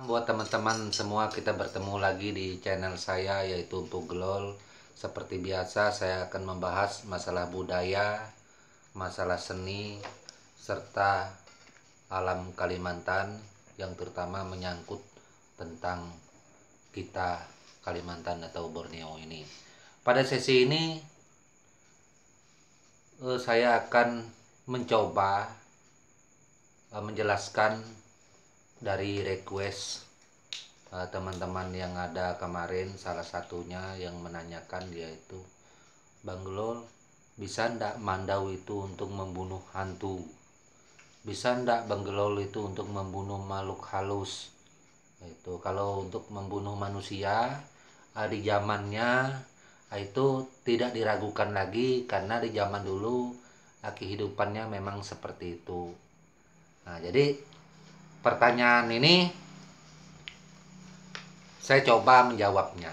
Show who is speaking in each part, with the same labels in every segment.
Speaker 1: Buat teman-teman semua, kita bertemu lagi di channel saya yaitu Puglol. Seperti biasa saya akan membahas masalah budaya, masalah seni, serta alam Kalimantan yang terutama menyangkut tentang kita Kalimantan atau Borneo ini. Pada sesi ini saya akan mencoba menjelaskan dari request teman-teman yang ada kemarin. Salah satunya yang menanyakan yaitu, Bang Glol, bisa ndak mandau itu untuk membunuh hantu? Bisa ndak Bang Glol itu untuk membunuh makhluk halus? Itu kalau untuk membunuh manusia di zamannya itu tidak diragukan lagi, karena di zaman dulu kehidupannya memang seperti itu. Nah, jadi pertanyaan ini saya coba menjawabnya.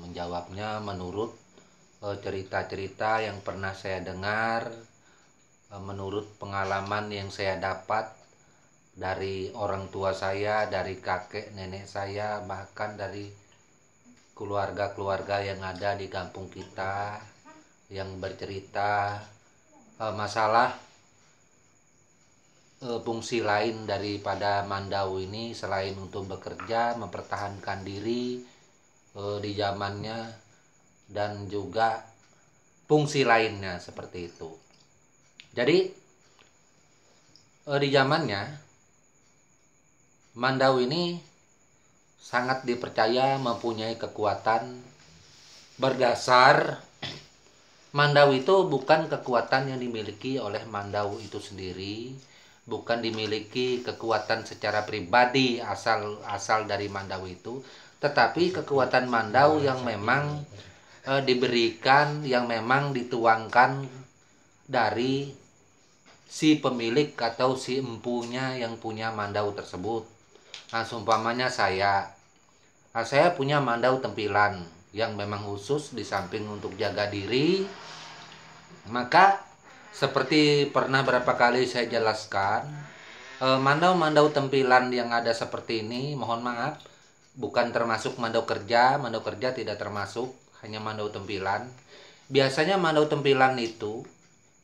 Speaker 1: Menjawabnya menurut cerita-cerita yang pernah saya dengar, menurut pengalaman yang saya dapat dari orang tua saya, dari kakek nenek saya, bahkan dari keluarga-keluarga yang ada di kampung kita yang bercerita masalah fungsi lain daripada mandau ini selain untuk bekerja, mempertahankan diri di zamannya, dan juga fungsi lainnya seperti itu. Jadi di zamannya mandau ini sangat dipercaya mempunyai kekuatan. Berdasar mandau itu bukan kekuatan yang dimiliki oleh mandau itu sendiri, bukan dimiliki kekuatan secara pribadi asal dari mandau itu, tetapi kekuatan mandau yang memang diberikan, yang memang dituangkan dari si pemilik atau si empunya yang punya mandau tersebut. Nah, seumpamanya saya punya mandau tempilan yang memang khusus di samping untuk jaga diri, maka seperti pernah berapa kali saya jelaskan, mandau-mandau tempilan yang ada seperti ini, mohon maaf, bukan termasuk mandau kerja. Mandau kerja tidak termasuk, hanya mandau tempilan. Biasanya mandau tempilan itu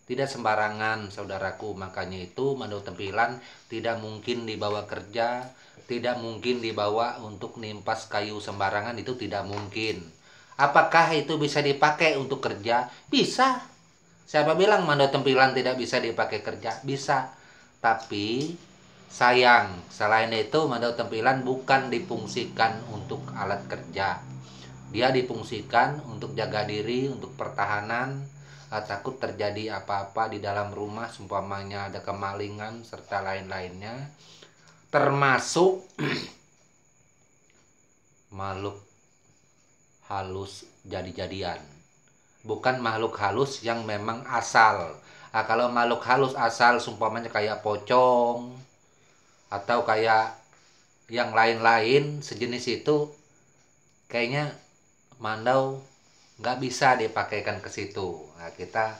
Speaker 1: tidak sembarangan, saudaraku. Makanya itu mandau tempilan tidak mungkin dibawa kerja, tidak mungkin dibawa untuk nimpas kayu sembarangan, itu tidak mungkin. Apakah itu bisa dipakai untuk kerja? Bisa. Siapa bilang mandau tempilan tidak bisa dipakai kerja? Bisa. Tapi sayang, selain itu mandau tempilan bukan difungsikan untuk alat kerja. Dia difungsikan untuk jaga diri, untuk pertahanan, takut terjadi apa-apa di dalam rumah, seumpamanya ada kemalingan serta lain-lainnya, termasuk makhluk halus jadi-jadian. Bukan makhluk halus yang memang asal. Kalau makhluk halus asal seumpamanya kayak pocong atau kayak yang lain-lain sejenis itu, kayaknya mandau nggak bisa dipakaikan ke situ. Nah, kita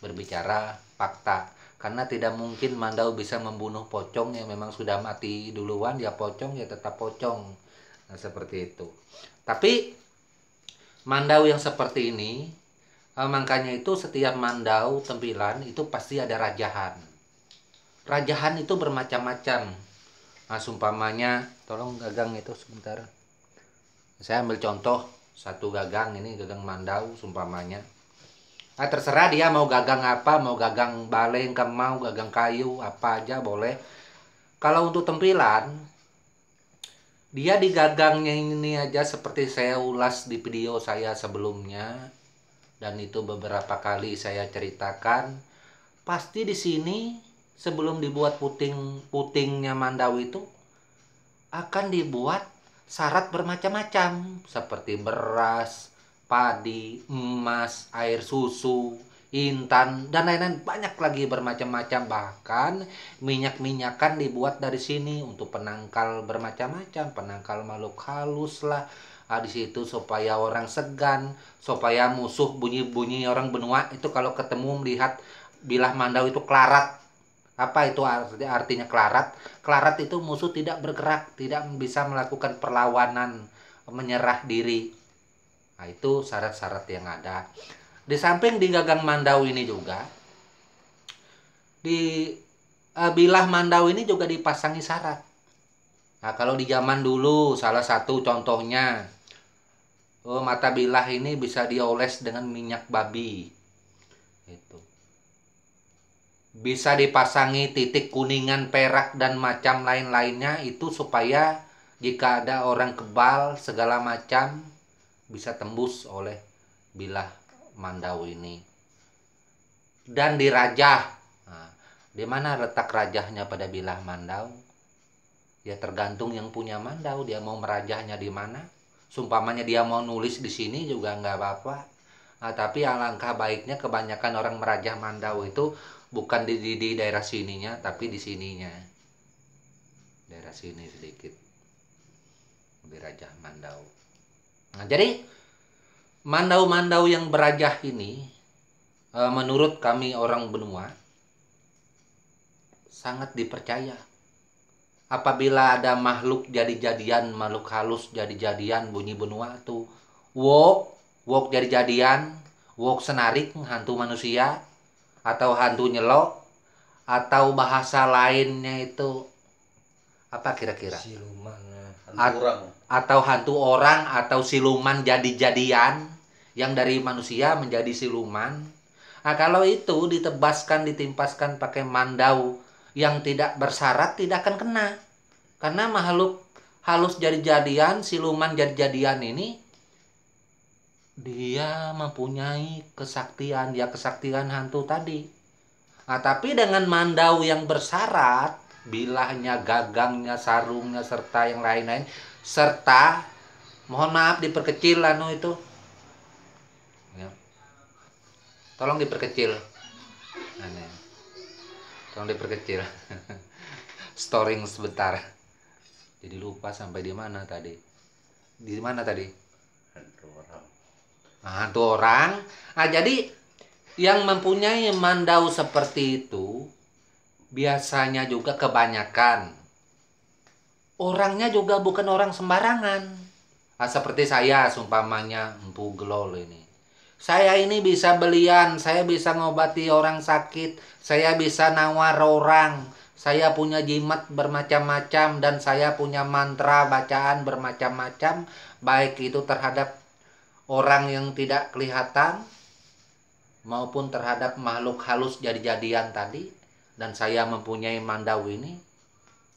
Speaker 1: berbicara fakta, karena tidak mungkin mandau bisa membunuh pocong yang memang sudah mati duluan. Ya pocong ya tetap pocong. Nah, seperti itu. Tapi mandau yang seperti ini, makanya itu setiap mandau tempilan itu pasti ada rajahan. Rajahan itu bermacam-macam. Nah, sumpamanya, tolong gagang itu sebentar. Saya ambil contoh satu gagang, ini gagang mandau sumpamanya. Terserah dia mau gagang apa, mau gagang baleng, mau gagang kayu, apa aja boleh. Kalau untuk tempilan, dia di gagangnya ini aja seperti saya ulas di video saya sebelumnya, dan itu beberapa kali saya ceritakan. Pasti di sini sebelum dibuat putingnya mandau itu akan dibuat syarat bermacam-macam seperti beras, padi, emas, air susu, intan, dan lain-lain, banyak lagi bermacam-macam. Bahkan minyak-minyakan dibuat dari sini untuk penangkal bermacam-macam, penangkal makhluk halus lah. Di situ supaya orang segan, supaya musuh bunyi-bunyi orang benua itu kalau ketemu melihat bilah mandau itu kelarat. Apa itu artinya kelarat? Kelarat itu musuh tidak bergerak, tidak bisa melakukan perlawanan, menyerah diri. Nah, itu syarat-syarat yang ada. Di samping di gagang mandau ini juga, di bilah mandau ini juga dipasangi syarat. Nah, kalau di zaman dulu salah satu contohnya, mata bilah ini bisa dioles dengan minyak babi. Itu. Bisa dipasangi titik kuningan, perak, dan macam lain-lainnya itu supaya jika ada orang kebal segala macam bisa tembus oleh bilah mandau ini. Dan dirajah. Nah, di mana letak rajahnya pada bilah mandau? Ya tergantung yang punya mandau, dia mau merajahnya di mana. Sumpamanya dia mau nulis di sini juga nggak apa-apa. Nah, tapi alangkah baiknya kebanyakan orang merajah mandau itu bukan di daerah sininya, tapi di sininya. Daerah sini sedikit. Dirajah mandau. Nah, jadi mandau-mandau yang berajah ini, menurut kami orang benua, sangat dipercaya. Apabila ada makhluk jadi-jadian, makhluk halus jadi-jadian bunyi benua tuh, wok jadi-jadian, wok senarik hantu manusia, atau hantu nyelok, atau bahasa lainnya itu apa kira-kira?
Speaker 2: Siluman, hantu orang.
Speaker 1: Atau hantu orang atau siluman jadi-jadian yang dari manusia menjadi siluman. Nah, kalau itu ditebaskan, ditimpaskan pakai mandau yang tidak bersyarat, tidak akan kena. Karena makhluk halus jadi-jadian, siluman jadi-jadian ini, dia mempunyai kesaktian, dia kesaktian hantu tadi. Nah, tapi dengan mandau yang bersyarat, bilahnya, gagangnya, sarungnya, serta yang lain-lain, serta, mohon maaf diperkecil itu. Ya. Tolong diperkecil. Tolong diperkecil. Storing sebentar. Jadi lupa sampai di mana tadi. Di mana tadi?
Speaker 2: Hantu orang.
Speaker 1: Nah, hantu orang. Nah, jadi yang mempunyai mandau seperti itu biasanya juga kebanyakan orangnya juga bukan orang sembarangan. Nah, seperti saya sumpamanya Empu Gelol ini. Saya ini bisa belian, saya bisa ngobati orang sakit, saya bisa nawar orang, saya punya jimat bermacam-macam, dan saya punya mantra bacaan bermacam-macam, baik itu terhadap orang yang tidak kelihatan maupun terhadap makhluk halus jadi-jadian tadi. Dan saya mempunyai mandau ini,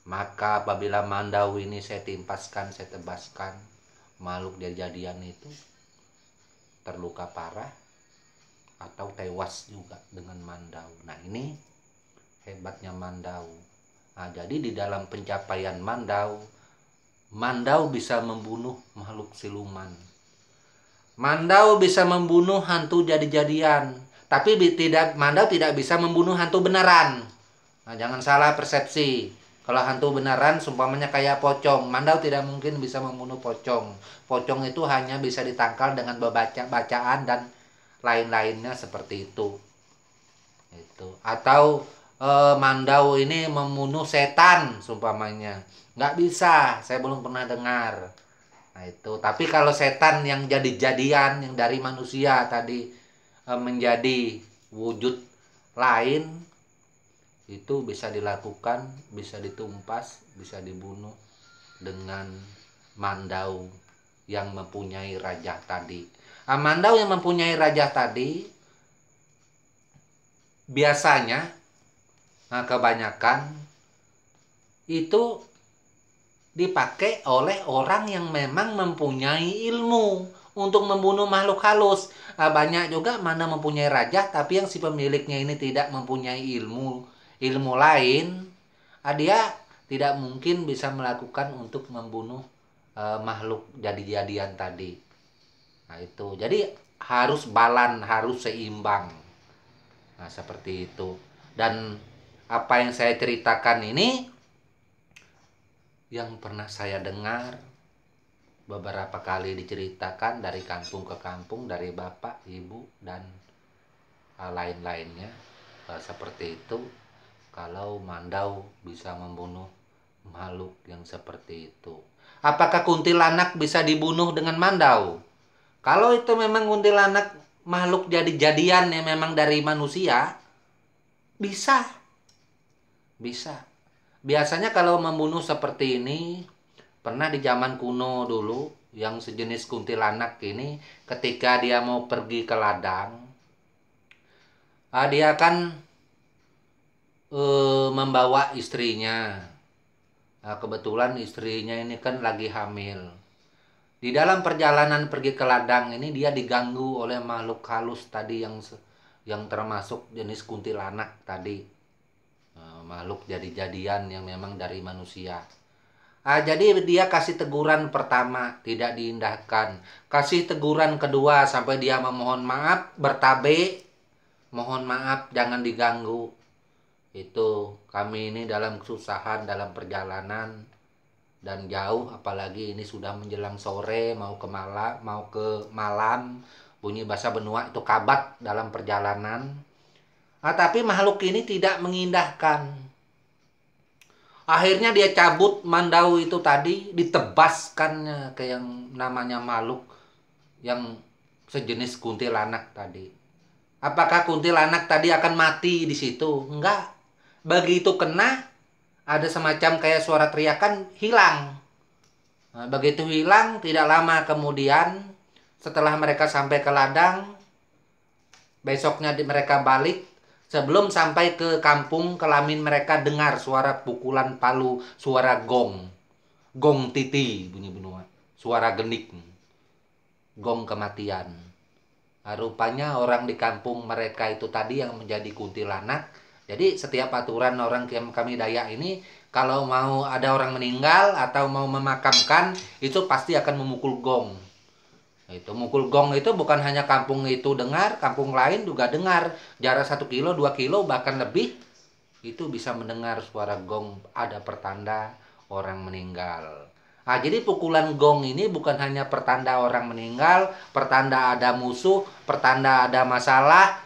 Speaker 1: maka apabila mandau ini saya timpaskan, saya tebaskan, makhluk jadi-jadian itu terluka parah atau tewas juga dengan mandau. Nah, ini hebatnya mandau. Nah, jadi di dalam pencapaian mandau, mandau bisa membunuh makhluk siluman. Mandau bisa membunuh hantu jadi-jadian, tapi mandau tidak bisa membunuh hantu beneran. Nah, jangan salah persepsi. Kalau hantu beneran, sumpamanya kayak pocong, mandau tidak mungkin bisa membunuh pocong. Pocong itu hanya bisa ditangkal dengan bacaan dan lain-lainnya seperti itu. Atau mandau ini membunuh setan, sumpamanya. Nggak bisa, saya belum pernah dengar. Nah, itu. Tapi kalau setan yang jadi-jadian, yang dari manusia tadi menjadi wujud lain, itu bisa dilakukan, bisa ditumpas, bisa dibunuh dengan mandau yang mempunyai rajah tadi. Nah, mandau yang mempunyai rajah tadi biasanya, kebanyakan itu dipakai oleh orang yang memang mempunyai ilmu untuk membunuh makhluk halus. Banyak juga mana mempunyai rajah, tapi yang si pemiliknya ini tidak mempunyai ilmu lain, dia tidak mungkin bisa melakukan untuk membunuh makhluk jadi-jadian tadi. Nah, itu. Jadi harus balan, harus seimbang. Nah, seperti itu. Dan apa yang saya ceritakan ini yang pernah saya dengar beberapa kali diceritakan dari kampung ke kampung, dari bapak, ibu, dan lain-lainnya, seperti itu. kalau Mandau bisa membunuh makhluk yang seperti itu. Apakah kuntilanak bisa dibunuh dengan Mandau? Kalau itu memang kuntilanak makhluk jadi-jadian yang memang dari manusia, bisa. Bisa. Biasanya kalau membunuh seperti ini, pernah di zaman kuno dulu, yang sejenis kuntilanak ini, ketika dia mau pergi ke ladang, dia akan membawa istrinya. Nah, kebetulan istrinya ini kan lagi hamil. Di dalam perjalanan pergi ke ladang ini dia diganggu oleh makhluk halus tadi yang termasuk jenis kuntilanak tadi. Makhluk jadi-jadian yang memang dari manusia. Jadi dia kasih teguran pertama tidak diindahkan. Kasih teguran kedua sampai dia memohon maaf, bertabe, mohon maaf jangan diganggu. Itu kami ini dalam kesusahan dalam perjalanan dan jauh, apalagi ini sudah menjelang sore mau ke malam, bunyi bahasa Benua itu kabat dalam perjalanan. Tapi makhluk ini tidak mengindahkan. Akhirnya dia cabut Mandau itu tadi, ditebaskannya ke yang namanya makhluk yang sejenis kuntilanak tadi. Apakah kuntilanak tadi akan mati di situ? Enggak. Begitu kena, ada semacam kayak suara teriakan, hilang. Nah, begitu hilang, tidak lama kemudian, setelah mereka sampai ke ladang, besoknya mereka balik. Sebelum sampai ke kampung kelamin, mereka dengar suara pukulan palu, suara gong. Gong titi, bunyi benua. Suara genik. Gong kematian. Nah, rupanya orang di kampung mereka itu tadi yang menjadi kuntilanak. Jadi setiap aturan orang kami Dayak ini, kalau mau ada orang meninggal atau mau memakamkan, itu pasti akan memukul gong. Itu mukul gong itu bukan hanya kampung itu dengar, kampung lain juga dengar. Jarak 1 kilo, 2 kilo bahkan lebih, itu bisa mendengar suara gong, ada pertanda orang meninggal. Jadi pukulan gong ini bukan hanya pertanda orang meninggal, pertanda ada musuh, pertanda ada masalah,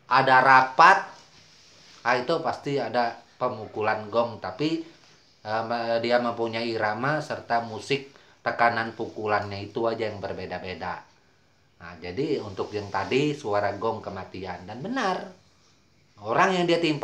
Speaker 1: ada rapat. Itu pasti ada pemukulan gong, tapi dia mempunyai irama serta musik tekanan pukulannya itu aja yang berbeda-beda. Nah, jadi untuk yang tadi suara gong kematian, dan benar orang yang dia timpa